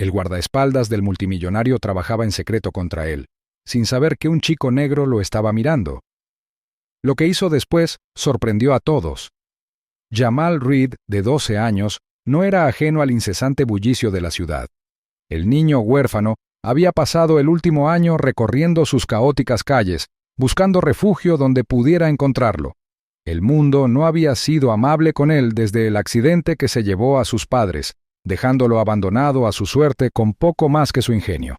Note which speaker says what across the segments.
Speaker 1: El guardaespaldas del multimillonario trabajaba en secreto contra él, sin saber que un chico negro lo estaba mirando. Lo que hizo después sorprendió a todos. Jamal Reed, de 12 años, no era ajeno al incesante bullicio de la ciudad. El niño huérfano había pasado el último año recorriendo sus caóticas calles, buscando refugio donde pudiera encontrarlo. El mundo no había sido amable con él desde el accidente que se llevó a sus padres, dejándolo abandonado a su suerte con poco más que su ingenio.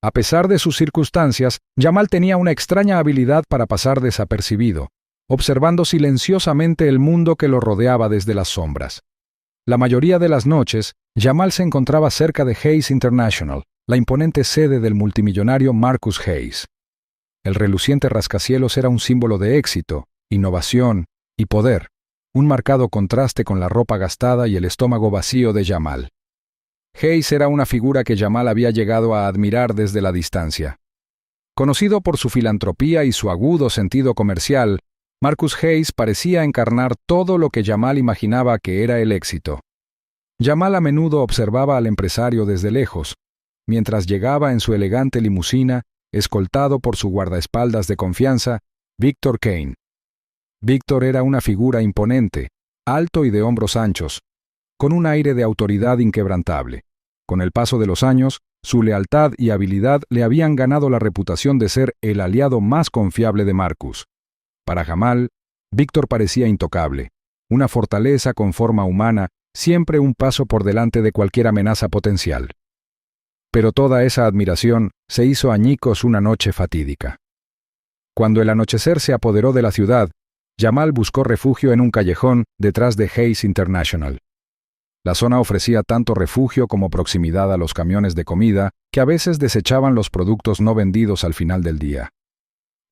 Speaker 1: A pesar de sus circunstancias, Jamal tenía una extraña habilidad para pasar desapercibido, observando silenciosamente el mundo que lo rodeaba desde las sombras. La mayoría de las noches, Jamal se encontraba cerca de Hayes International, la imponente sede del multimillonario Marcus Hayes. El reluciente rascacielos era un símbolo de éxito, innovación y poder, un marcado contraste con la ropa gastada y el estómago vacío de Jamal. Hayes era una figura que Jamal había llegado a admirar desde la distancia. Conocido por su filantropía y su agudo sentido comercial, Marcus Hayes parecía encarnar todo lo que Jamal imaginaba que era el éxito. Jamal a menudo observaba al empresario desde lejos, mientras llegaba en su elegante limusina, escoltado por su guardaespaldas de confianza, Victor Kane. Victor era una figura imponente, alto y de hombros anchos, con un aire de autoridad inquebrantable. Con el paso de los años, su lealtad y habilidad le habían ganado la reputación de ser el aliado más confiable de Marcus. Para Jamal, Victor parecía intocable, una fortaleza con forma humana, siempre un paso por delante de cualquier amenaza potencial. Pero toda esa admiración se hizo añicos una noche fatídica. Cuando el anochecer se apoderó de la ciudad, Jamal buscó refugio en un callejón detrás de Hayes International. La zona ofrecía tanto refugio como proximidad a los camiones de comida que a veces desechaban los productos no vendidos al final del día.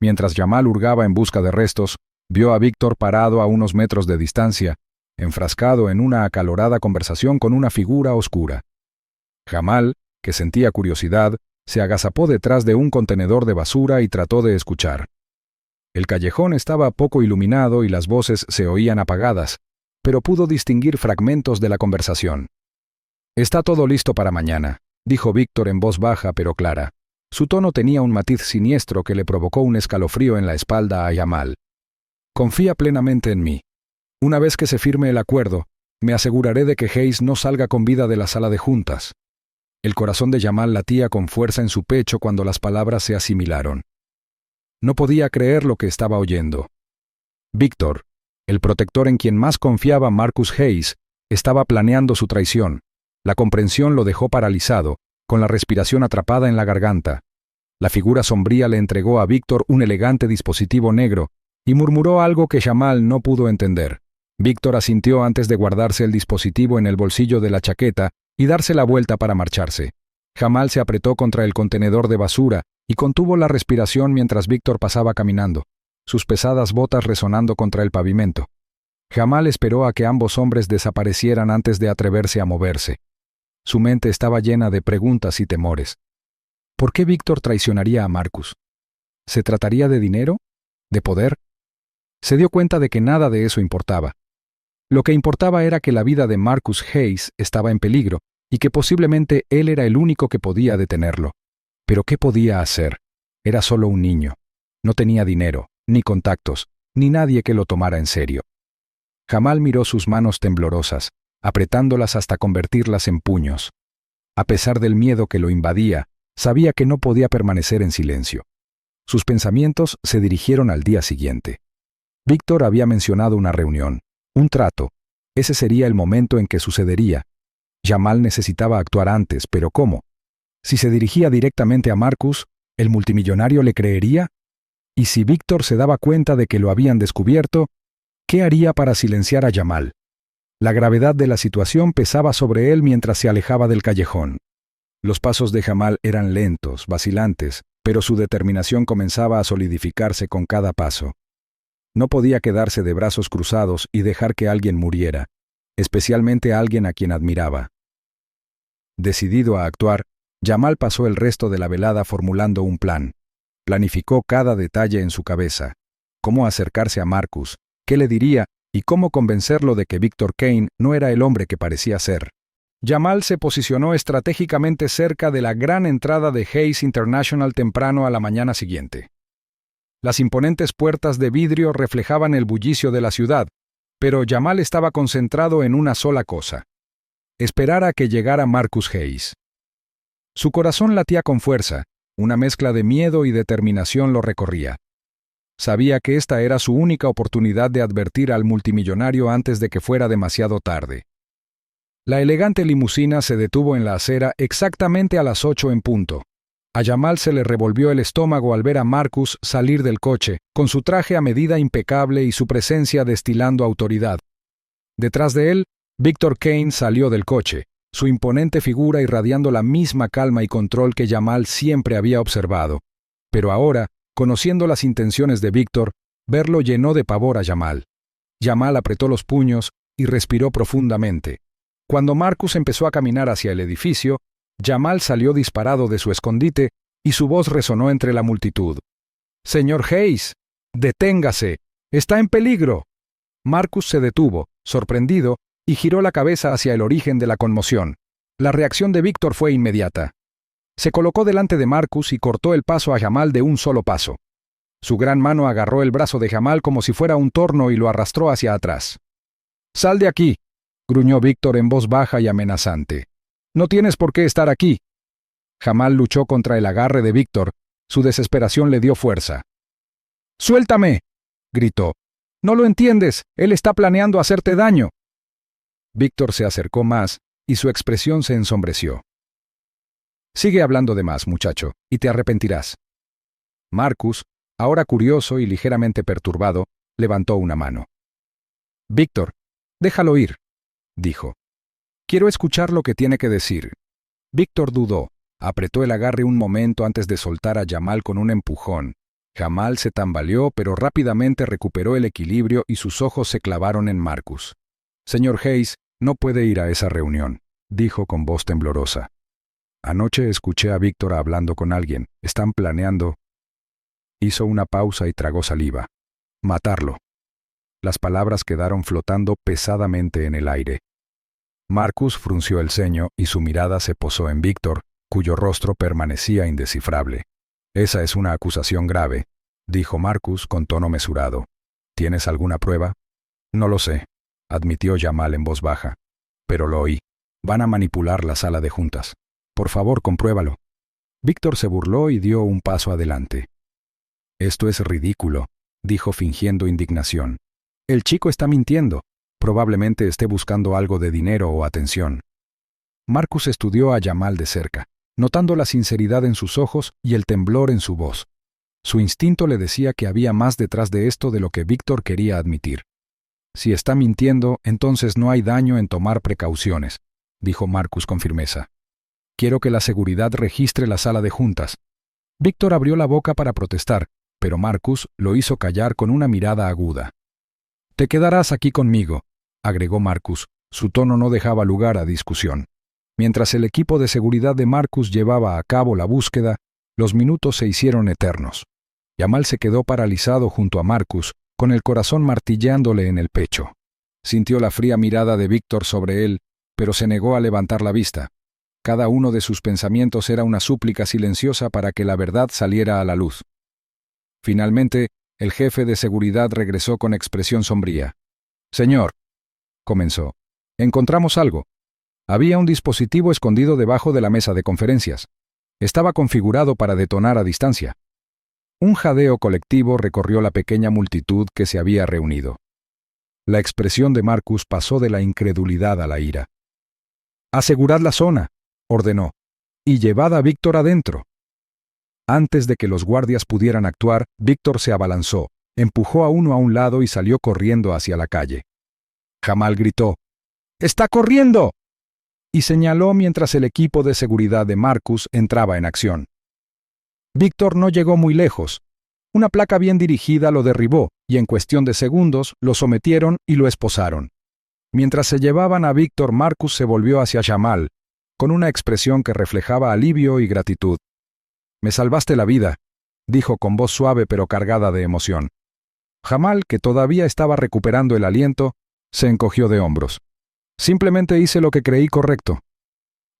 Speaker 1: Mientras Jamal hurgaba en busca de restos, vio a Víctor parado a unos metros de distancia, enfrascado en una acalorada conversación con una figura oscura. Jamal, que sentía curiosidad, se agazapó detrás de un contenedor de basura y trató de escuchar. El callejón estaba poco iluminado y las voces se oían apagadas, pero pudo distinguir fragmentos de la conversación. «Está todo listo para mañana», dijo Víctor en voz baja pero clara. Su tono tenía un matiz siniestro que le provocó un escalofrío en la espalda a Jamal. «Confía plenamente en mí. Una vez que se firme el acuerdo, me aseguraré de que Hayes no salga con vida de la sala de juntas». El corazón de Jamal latía con fuerza en su pecho cuando las palabras se asimilaron. No podía creer lo que estaba oyendo. Víctor, el protector en quien más confiaba Marcus Hayes, estaba planeando su traición. La comprensión lo dejó paralizado, con la respiración atrapada en la garganta. La figura sombría le entregó a Víctor un elegante dispositivo negro y murmuró algo que Jamal no pudo entender. Víctor asintió antes de guardarse el dispositivo en el bolsillo de la chaqueta y darse la vuelta para marcharse. Jamal se apretó contra el contenedor de basura y contuvo la respiración mientras Víctor pasaba caminando, sus pesadas botas resonando contra el pavimento. Jamal esperó a que ambos hombres desaparecieran antes de atreverse a moverse. Su mente estaba llena de preguntas y temores. ¿Por qué Víctor traicionaría a Marcus? ¿Se trataría de dinero? ¿De poder? Se dio cuenta de que nada de eso importaba. Lo que importaba era que la vida de Marcus Hayes estaba en peligro y que posiblemente él era el único que podía detenerlo. Pero ¿qué podía hacer? Era solo un niño. No tenía dinero, ni contactos, ni nadie que lo tomara en serio. Jamal miró sus manos temblorosas, apretándolas hasta convertirlas en puños. A pesar del miedo que lo invadía, sabía que no podía permanecer en silencio. Sus pensamientos se dirigieron al día siguiente. Víctor había mencionado una reunión, un trato. Ese sería el momento en que sucedería. Jamal necesitaba actuar antes, pero ¿cómo? Si se dirigía directamente a Marcus, ¿el multimillonario le creería? Y si Víctor se daba cuenta de que lo habían descubierto, ¿qué haría para silenciar a Jamal? La gravedad de la situación pesaba sobre él mientras se alejaba del callejón. Los pasos de Jamal eran lentos, vacilantes, pero su determinación comenzaba a solidificarse con cada paso. No podía quedarse de brazos cruzados y dejar que alguien muriera, especialmente a alguien a quien admiraba. Decidido a actuar, Jamal pasó el resto de la velada formulando un plan. Planificó cada detalle en su cabeza. Cómo acercarse a Marcus, qué le diría y cómo convencerlo de que Victor Kane no era el hombre que parecía ser. Jamal se posicionó estratégicamente cerca de la gran entrada de Hayes International temprano a la mañana siguiente. Las imponentes puertas de vidrio reflejaban el bullicio de la ciudad, pero Jamal estaba concentrado en una sola cosa: esperar a que llegara Marcus Hayes. Su corazón latía con fuerza, una mezcla de miedo y determinación lo recorría. Sabía que esta era su única oportunidad de advertir al multimillonario antes de que fuera demasiado tarde. La elegante limusina se detuvo en la acera exactamente a las 8 en punto. A Jamal se le revolvió el estómago al ver a Marcus salir del coche, con su traje a medida impecable y su presencia destilando autoridad. Detrás de él, Victor Kane salió del coche, su imponente figura irradiando la misma calma y control que Jamal siempre había observado. Pero ahora, conociendo las intenciones de Victor, verlo llenó de pavor a Jamal. Jamal apretó los puños y respiró profundamente. Cuando Marcus empezó a caminar hacia el edificio, Jamal salió disparado de su escondite y su voz resonó entre la multitud. «Señor Hayes, deténgase, está en peligro». Marcus se detuvo, sorprendido, y giró la cabeza hacia el origen de la conmoción. La reacción de Victor fue inmediata. Se colocó delante de Marcus y cortó el paso a Jamal de un solo paso. Su gran mano agarró el brazo de Jamal como si fuera un torno y lo arrastró hacia atrás. «Sal de aquí», gruñó Victor en voz baja y amenazante. «No tienes por qué estar aquí». Jamal luchó contra el agarre de Victor. Su desesperación le dio fuerza. «¡Suéltame!», gritó. «No lo entiendes, él está planeando hacerte daño». Victor se acercó más y su expresión se ensombreció. «Sigue hablando de más, muchacho, y te arrepentirás». Marcus, ahora curioso y ligeramente perturbado, levantó una mano. «Victor, déjalo ir», dijo. «Quiero escuchar lo que tiene que decir». Victor dudó, apretó el agarre un momento antes de soltar a Jamal con un empujón. Jamal se tambaleó, pero rápidamente recuperó el equilibrio y sus ojos se clavaron en Marcus. «Señor Hayes, no puede ir a esa reunión», dijo con voz temblorosa. «Anoche escuché a Victor hablando con alguien. Están planeando». Hizo una pausa y tragó saliva. «Matarlo». Las palabras quedaron flotando pesadamente en el aire. Marcus frunció el ceño y su mirada se posó en Victor, cuyo rostro permanecía indescifrable. «Esa es una acusación grave», dijo Marcus con tono mesurado. «¿Tienes alguna prueba?» «No lo sé», admitió Jamal en voz baja. «Pero lo oí. Van a manipular la sala de juntas. Por favor, compruébalo». Victor se burló y dio un paso adelante. «Esto es ridículo», dijo fingiendo indignación. «El chico está mintiendo. Probablemente esté buscando algo de dinero o atención». Marcus estudió a Jamal de cerca, notando la sinceridad en sus ojos y el temblor en su voz. Su instinto le decía que había más detrás de esto de lo que Victor quería admitir. «Si está mintiendo, entonces no hay daño en tomar precauciones», dijo Marcus con firmeza. «Quiero que la seguridad registre la sala de juntas». Victor abrió la boca para protestar, pero Marcus lo hizo callar con una mirada aguda. «Te quedarás aquí conmigo», agregó Marcus. Su tono no dejaba lugar a discusión. Mientras el equipo de seguridad de Marcus llevaba a cabo la búsqueda, los minutos se hicieron eternos. Jamal se quedó paralizado junto a Marcus, con el corazón martilleándole en el pecho. Sintió la fría mirada de Victor sobre él, pero se negó a levantar la vista. Cada uno de sus pensamientos era una súplica silenciosa para que la verdad saliera a la luz. Finalmente, el jefe de seguridad regresó con expresión sombría. «Señor», comenzó, «encontramos algo. Había un dispositivo escondido debajo de la mesa de conferencias. Estaba configurado para detonar a distancia». Un jadeo colectivo recorrió la pequeña multitud que se había reunido. La expresión de Marcus pasó de la incredulidad a la ira. «Asegurad la zona», ordenó, «y llevad a Victor adentro». Antes de que los guardias pudieran actuar, Victor se abalanzó, empujó a uno a un lado y salió corriendo hacia la calle. Jamal gritó, «¡Está corriendo!» y señaló mientras el equipo de seguridad de Marcus entraba en acción. Victor no llegó muy lejos. Una placa bien dirigida lo derribó y en cuestión de segundos lo sometieron y lo esposaron. Mientras se llevaban a Victor, Marcus se volvió hacia Jamal, con una expresión que reflejaba alivio y gratitud. «Me salvaste la vida», dijo con voz suave pero cargada de emoción. Jamal, que todavía estaba recuperando el aliento, se encogió de hombros. «Simplemente hice lo que creí correcto»,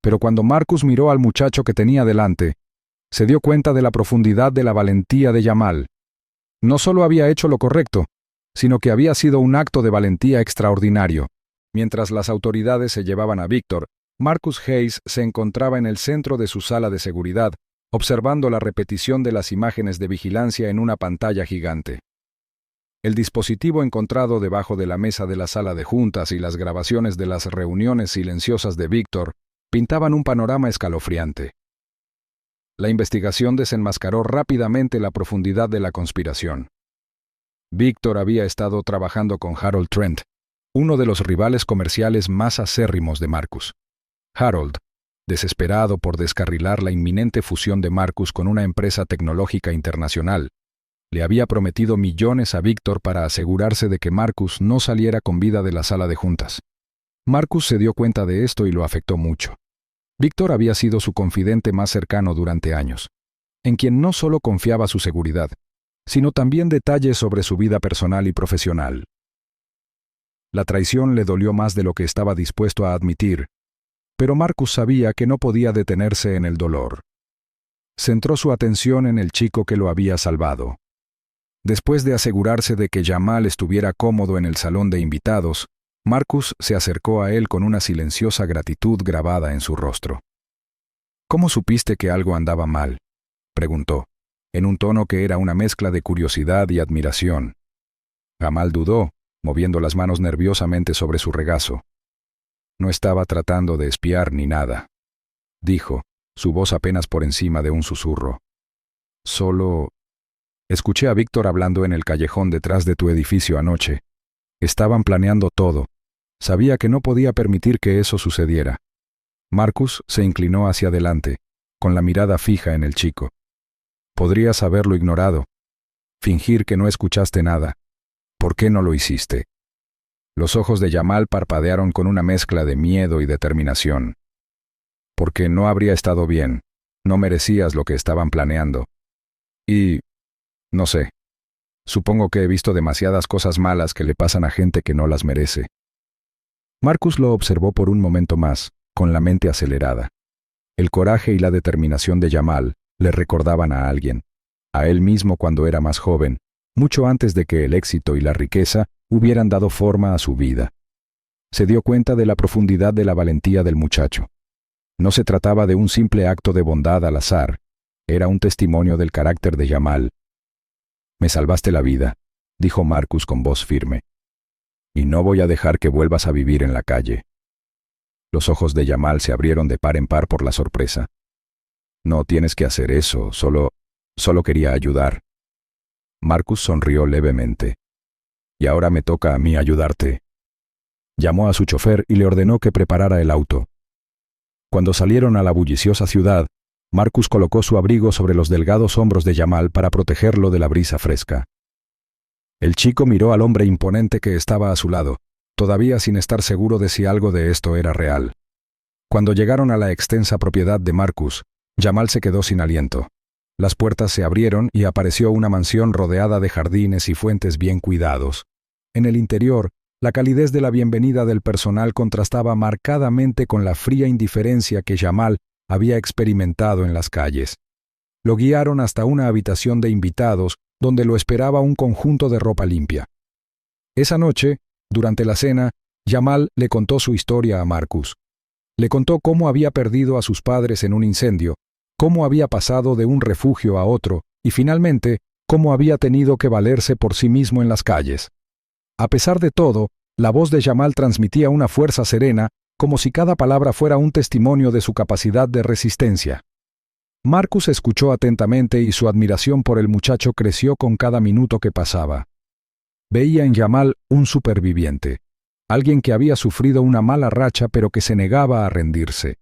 Speaker 1: Pero cuando Marcus miró al muchacho que tenía delante, se dio cuenta de la profundidad de la valentía de Jamal. No solo había hecho lo correcto, sino que había sido un acto de valentía extraordinario. Mientras las autoridades se llevaban a Víctor, Marcus Hayes se encontraba en el centro de su sala de seguridad, observando la repetición de las imágenes de vigilancia en una pantalla gigante. El dispositivo encontrado debajo de la mesa de la sala de juntas y las grabaciones de las reuniones silenciosas de Víctor pintaban un panorama escalofriante. La investigación desenmascaró rápidamente la profundidad de la conspiración. Víctor había estado trabajando con Harold Trent, uno de los rivales comerciales más acérrimos de Marcus. Harold, desesperado por descarrilar la inminente fusión de Marcus con una empresa tecnológica internacional, le había prometido millones a Víctor para asegurarse de que Marcus no saliera con vida de la sala de juntas. Marcus se dio cuenta de esto y lo afectó mucho. Víctor había sido su confidente más cercano durante años, en quien no solo confiaba su seguridad, sino también detalles sobre su vida personal y profesional. La traición le dolió más de lo que estaba dispuesto a admitir, pero Marcus sabía que no podía detenerse en el dolor. Centró su atención en el chico que lo había salvado. Después de asegurarse de que Jamal estuviera cómodo en el salón de invitados, Marcus se acercó a él con una silenciosa gratitud grabada en su rostro. «¿Cómo supiste que algo andaba mal?», preguntó, en un tono que era una mezcla de curiosidad y admiración. Jamal dudó, moviendo las manos nerviosamente sobre su regazo. «No estaba tratando de espiar ni nada», dijo, su voz apenas por encima de un susurro. «Solo... escuché a Víctor hablando en el callejón detrás de tu edificio anoche. Estaban planeando todo. Sabía que no podía permitir que eso sucediera». Marcus se inclinó hacia adelante, con la mirada fija en el chico. «Podrías haberlo ignorado. Fingir que no escuchaste nada. ¿Por qué no lo hiciste?». Los ojos de Jamal parpadearon con una mezcla de miedo y determinación. «Porque no habría estado bien. No merecías lo que estaban planeando. Y... no sé. Supongo que he visto demasiadas cosas malas que le pasan a gente que no las merece». Marcus lo observó por un momento más, con la mente acelerada. El coraje y la determinación de Jamal le recordaban a alguien, a él mismo cuando era más joven, mucho antes de que el éxito y la riqueza hubieran dado forma a su vida. Se dio cuenta de la profundidad de la valentía del muchacho. No se trataba de un simple acto de bondad al azar, era un testimonio del carácter de Jamal. «Me salvaste la vida», dijo Marcus con voz firme. «Y no voy a dejar que vuelvas a vivir en la calle». Los ojos de Jamal se abrieron de par en par por la sorpresa. «No tienes que hacer eso, solo quería ayudar». Marcus sonrió levemente. «Y ahora me toca a mí ayudarte». Llamó a su chofer y le ordenó que preparara el auto. Cuando salieron a la bulliciosa ciudad, Marcus colocó su abrigo sobre los delgados hombros de Jamal para protegerlo de la brisa fresca. El chico miró al hombre imponente que estaba a su lado, todavía sin estar seguro de si algo de esto era real. Cuando llegaron a la extensa propiedad de Marcus, Jamal se quedó sin aliento. Las puertas se abrieron y apareció una mansión rodeada de jardines y fuentes bien cuidados. En el interior, la calidez de la bienvenida del personal contrastaba marcadamente con la fría indiferencia que Jamal había experimentado en las calles. Lo guiaron hasta una habitación de invitados donde lo esperaba un conjunto de ropa limpia. Esa noche, durante la cena, Jamal le contó su historia a Marcus. Le contó cómo había perdido a sus padres en un incendio, cómo había pasado de un refugio a otro y finalmente cómo había tenido que valerse por sí mismo en las calles. A pesar de todo, la voz de Jamal transmitía una fuerza serena, como si cada palabra fuera un testimonio de su capacidad de resistencia. Marcus escuchó atentamente y su admiración por el muchacho creció con cada minuto que pasaba. Veía en Jamal un superviviente, alguien que había sufrido una mala racha pero que se negaba a rendirse.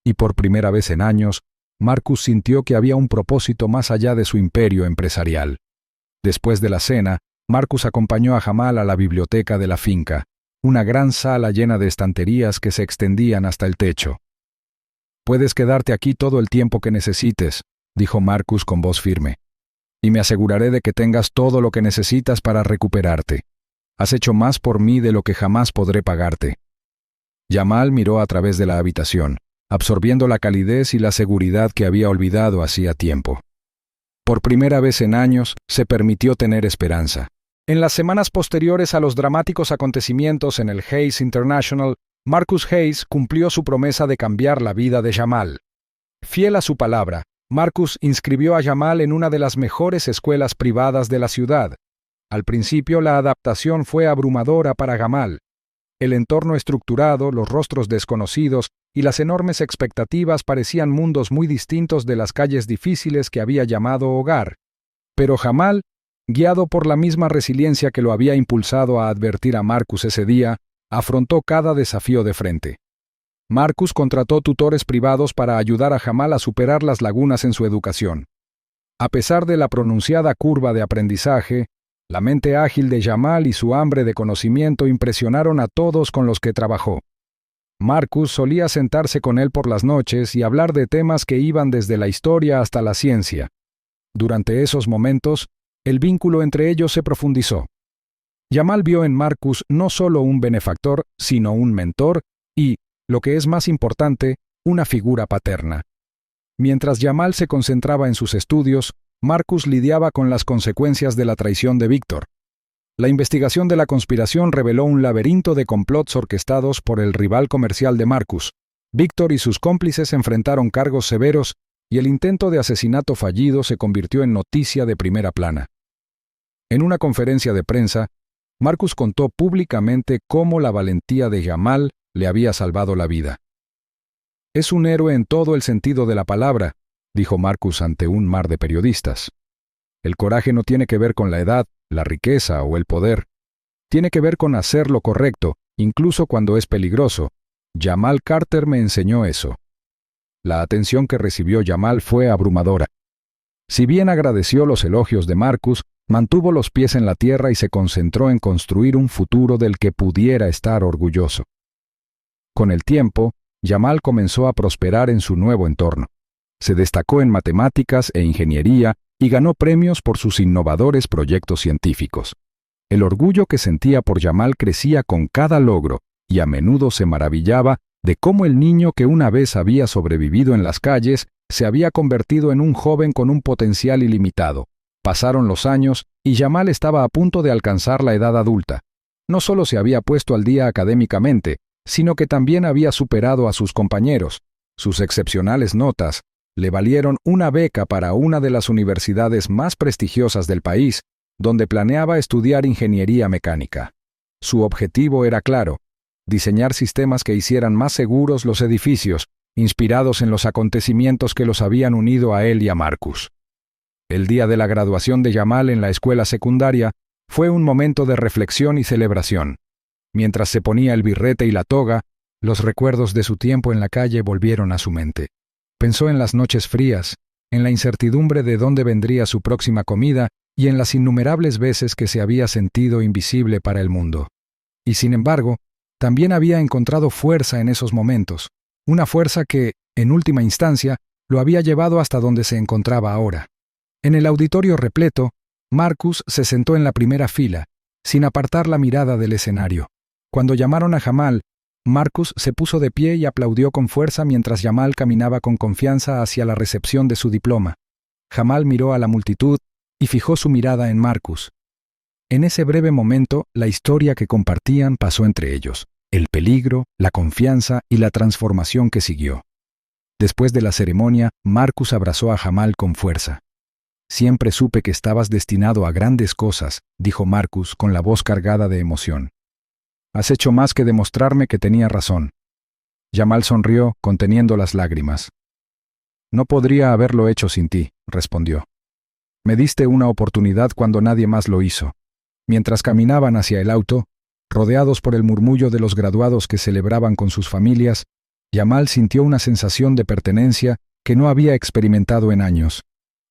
Speaker 1: Y por primera vez en años, Marcus sintió que había un propósito más allá de su imperio empresarial. Después de la cena, Marcus acompañó a Jamal a la biblioteca de la finca, una gran sala llena de estanterías que se extendían hasta el techo. «Puedes quedarte aquí todo el tiempo que necesites», dijo Marcus con voz firme, «y me aseguraré de que tengas todo lo que necesitas para recuperarte. Has hecho más por mí de lo que jamás podré pagarte». Jamal miró a través de la habitación, absorbiendo la calidez y la seguridad que había olvidado hacía tiempo. Por primera vez en años, se permitió tener esperanza. En las semanas posteriores a los dramáticos acontecimientos en el Hayes International, Marcus Hayes cumplió su promesa de cambiar la vida de Jamal. Fiel a su palabra, Marcus inscribió a Jamal en una de las mejores escuelas privadas de la ciudad. Al principio la adaptación fue abrumadora para Jamal. El entorno estructurado, los rostros desconocidos y las enormes expectativas parecían mundos muy distintos de las calles difíciles que había llamado hogar. Pero Jamal, guiado por la misma resiliencia que lo había impulsado a advertir a Marcus ese día, afrontó cada desafío de frente. Marcus contrató tutores privados para ayudar a Jamal a superar las lagunas en su educación. A pesar de la pronunciada curva de aprendizaje, la mente ágil de Jamal y su hambre de conocimiento impresionaron a todos con los que trabajó. Marcus solía sentarse con él por las noches y hablar de temas que iban desde la historia hasta la ciencia. Durante esos momentos, el vínculo entre ellos se profundizó. Jamal vio en Marcus no solo un benefactor, sino un mentor y, lo que es más importante, una figura paterna. Mientras Jamal se concentraba en sus estudios, Marcus lidiaba con las consecuencias de la traición de Víctor. La investigación de la conspiración reveló un laberinto de complots orquestados por el rival comercial de Marcus. Víctor y sus cómplices enfrentaron cargos severos y el intento de asesinato fallido se convirtió en noticia de primera plana. En una conferencia de prensa, Marcus contó públicamente cómo la valentía de Jamal le había salvado la vida. «Es un héroe en todo el sentido de la palabra», dijo Marcus ante un mar de periodistas. «El coraje no tiene que ver con la edad, la riqueza o el poder. Tiene que ver con hacer lo correcto, incluso cuando es peligroso. Jamal Carter me enseñó eso». La atención que recibió Jamal fue abrumadora. Si bien agradeció los elogios de Marcus, mantuvo los pies en la tierra y se concentró en construir un futuro del que pudiera estar orgulloso. Con el tiempo, Jamal comenzó a prosperar en su nuevo entorno. Se destacó en matemáticas e ingeniería y ganó premios por sus innovadores proyectos científicos. El orgullo que sentía por Jamal crecía con cada logro y a menudo se maravillaba de cómo el niño que una vez había sobrevivido en las calles se había convertido en un joven con un potencial ilimitado. Pasaron los años y Jamal estaba a punto de alcanzar la edad adulta. No solo se había puesto al día académicamente, sino que también había superado a sus compañeros. Sus excepcionales notas le valieron una beca para una de las universidades más prestigiosas del país, donde planeaba estudiar ingeniería mecánica. Su objetivo era claro: diseñar sistemas que hicieran más seguros los edificios, inspirados en los acontecimientos que los habían unido a él y a Marcus. El día de la graduación de Jamal en la escuela secundaria fue un momento de reflexión y celebración. Mientras se ponía el birrete y la toga, los recuerdos de su tiempo en la calle volvieron a su mente. Pensó en las noches frías, en la incertidumbre de dónde vendría su próxima comida y en las innumerables veces que se había sentido invisible para el mundo. Y sin embargo, también había encontrado fuerza en esos momentos, una fuerza que, en última instancia, lo había llevado hasta donde se encontraba ahora. En el auditorio repleto, Marcus se sentó en la primera fila, sin apartar la mirada del escenario. Cuando llamaron a Jamal, Marcus se puso de pie y aplaudió con fuerza mientras Jamal caminaba con confianza hacia la recepción de su diploma. Jamal miró a la multitud y fijó su mirada en Marcus. En ese breve momento, la historia que compartían pasó entre ellos, el peligro, la confianza y la transformación que siguió. Después de la ceremonia, Marcus abrazó a Jamal con fuerza. «Siempre supe que estabas destinado a grandes cosas», dijo Marcus con la voz cargada de emoción. «Has hecho más que demostrarme que tenía razón». Jamal sonrió, conteniendo las lágrimas. «No podría haberlo hecho sin ti», respondió. «Me diste una oportunidad cuando nadie más lo hizo». Mientras caminaban hacia el auto, rodeados por el murmullo de los graduados que celebraban con sus familias, Jamal sintió una sensación de pertenencia que no había experimentado en años.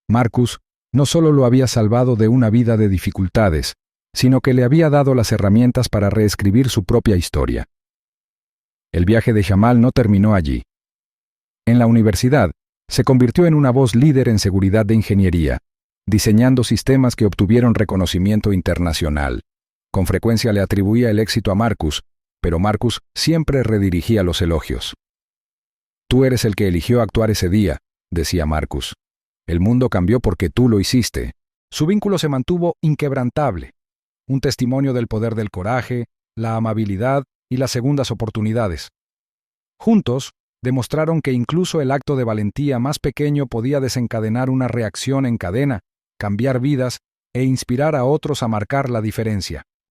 Speaker 1: Marcus no solo lo había salvado de una vida de dificultades, sino que le había dado las herramientas para reescribir su propia historia. El viaje de Jamal no terminó allí. En la universidad, se convirtió en una voz líder en seguridad de ingeniería, diseñando sistemas que obtuvieron reconocimiento internacional. Con frecuencia le atribuía el éxito a Marcus, pero Marcus siempre redirigía los elogios. Tú eres el que eligió actuar ese día, decía Marcus. El mundo cambió porque tú lo hiciste. Su vínculo se mantuvo inquebrantable, un testimonio del poder del coraje, la amabilidad y las segundas oportunidades. Juntos, demostraron que incluso el acto de valentía más pequeño podía desencadenar una reacción en cadena, cambiar vidas e inspirar a otros a marcar la diferencia.